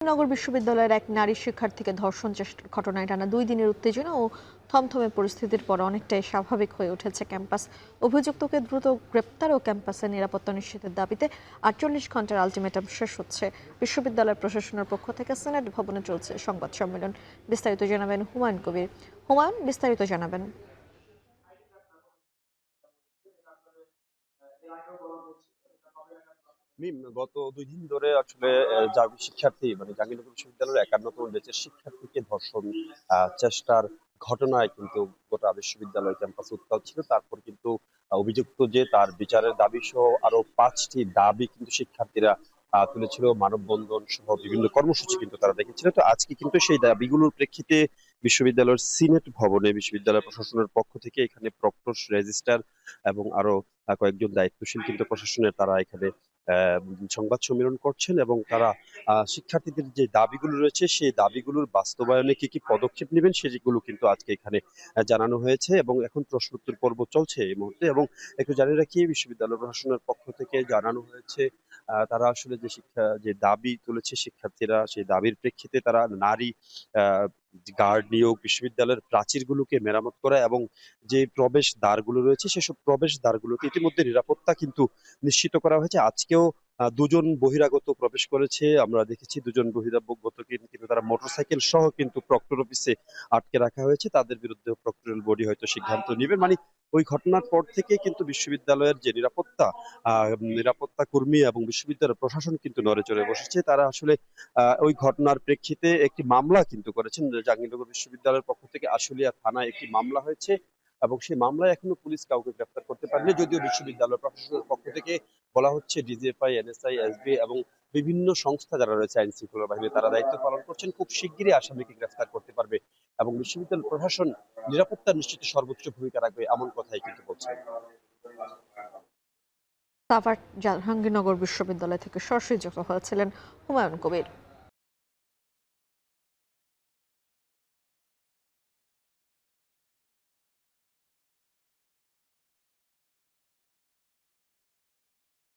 নগর বিশ্ববিদ্যালয়ের এক নারী শিক্ষার্থীকে ধর্ষণ চেষ্টার ঘটনায় টানা 2 দিনের উত্তেজনা ও থমথমে পরিস্থিতির পর অনেকটাই স্বাভাবিক হয়ে উঠেছে ক্যাম্পাস। অভিযুক্তকে দ্রুত গ্রেপ্তার ও ক্যাম্পাসের নিরাপত্তা নিশ্চিতের দাবিতে 48 ঘন্টার আলটিমেটাম শেষ হচ্ছে। বিশ্ববিদ্যালয় প্রশাসনের পক্ষ থেকে সিনেট ভবনে চলছে সংবাদ সম্মেলন। বিস্তারিত জানাবেন হুমায়ুন কবির। হুমায়ুন, বিস্তারিত জানাবেন। গত 2 দিন ধরে আসলে শিক্ষার্থী মানে জাহাঙ্গীরনগর বিশ্ববিদ্যালয়ের 51তম ব্যাচের শিক্ষার্থীকে ধর্ষণ চেষ্টার ঘটনায় কিন্তু গোটা বিশ্ববিদ্যালয় ক্যাম্পাস উত্তাল ছিল। তারপর কিন্তু অভিযুক্ত যে তার বিচারের দাবি সহ আরো 5টি দাবি কিন্তু শিক্ষার্থীরা তুলেছিল। মানববন্ধন সহ বিভিন্ন কর্মসূচি কিন্তু তারা দেখেছিল। তো আজকে কিন্তু সেই দাবিগুলোর প্রেক্ষিতে বিশ্ববিদ্যালয়ের সিনেট ভবনে বিশ্ববিদ্যালয় প্রশাসনের পক্ষ থেকে এখানে প্রক্টর, রেজিস্ট্রার এবং আরো কয়েকজন দায়িত্বশীল কিন্তু প্রশাসনের তারা এখানে আহ, সংবাদ সম্মেলন করছেন এবং তারা শিক্ষার্থীদের যে দাবিগুলো রয়েছে সেই দাবিগুলোর বাস্তবায়নে কি কি পদক্ষেপ নেবেন সেগুলো কিন্তু আজকে এখানে জানানো হয়েছে এবং এখন প্রশ্নোত্তর পর্ব চলছে এই মুহূর্তে। এবং একটু জানিয়ে রাখি, বিশ্ববিদ্যালয় প্রশাসনের পক্ষ থেকে জানানো হয়েছে তারা আসলে যে দাবি তুলেছে শিক্ষার্থীরা, সেই দাবির প্রেক্ষিতে তারা নারী গার্ড নিয়োগ, বিশ্ববিদ্যালয়ের প্রাচীরগুলোকে মেরামত করা এবং যে প্রবেশ দ্বারগুলো রয়েছে সেসব প্রবেশ দ্বারগুলোতে ইতিমধ্যে নিরাপত্তা কিন্তু নিশ্চিত করা হয়েছে। আজকেও দুজন বহিরাগত প্রবেশ করেছে, আমরা দেখেছি দুজন বহিরাগত কিন্তু তারা মোটরসাইকেল সহ কিন্তু প্রক্টর অফিসে আটকে রাখা হয়েছে। তাদের বিরুদ্ধে প্রক্টরাল বডি হয়তো সিদ্ধান্ত নেবে। মানে ওই ঘটনার পর থেকে কিন্তু বিশ্ববিদ্যালয়ের যে নিরাপত্তা কর্মী এবং বিশ্ববিদ্যালয়ের প্রশাসন কিন্তু নড়েচড়ে বসেছে। তারা আসলে ওই ঘটনার প্রেক্ষিতে একটি মামলা কিন্তু করেছেন। জাহাঙ্গীরনগর বিশ্ববিদ্যালয়ের পক্ষ থেকে আশুলিয়া থানায় একটি মামলা হয়েছে এবং সেই মামলায় এখনো পুলিশ কাউকে গ্রেফতার করতে পারেনি, যদিও বিশ্ববিদ্যালয় প্রশাসনের পক্ষ থেকে বলা হচ্ছে ডিজিএফআই, এনএসআই, এসবি এবং বিভিন্ন সংস্থা যারা রয়েছে আইন শৃঙ্খলা বাহিনী তারা দায়িত্ব পালন করছেন, খুব শিগগিরই আসামিকে গ্রেফতার করতে পারবে এবং বিশ্ববিদ্যালয় প্রশাসন নিরাপত্তা নিশ্চিতে সর্বোচ্চ ভূমিকা রাখবে এমন কথাই কিন্তু বলছেন। সাভার জাহাঙ্গীরনগর বিশ্ববিদ্যালয় থেকে সরাসরি যুক্ত হয়েছিলেন হুমায়ুন কবির।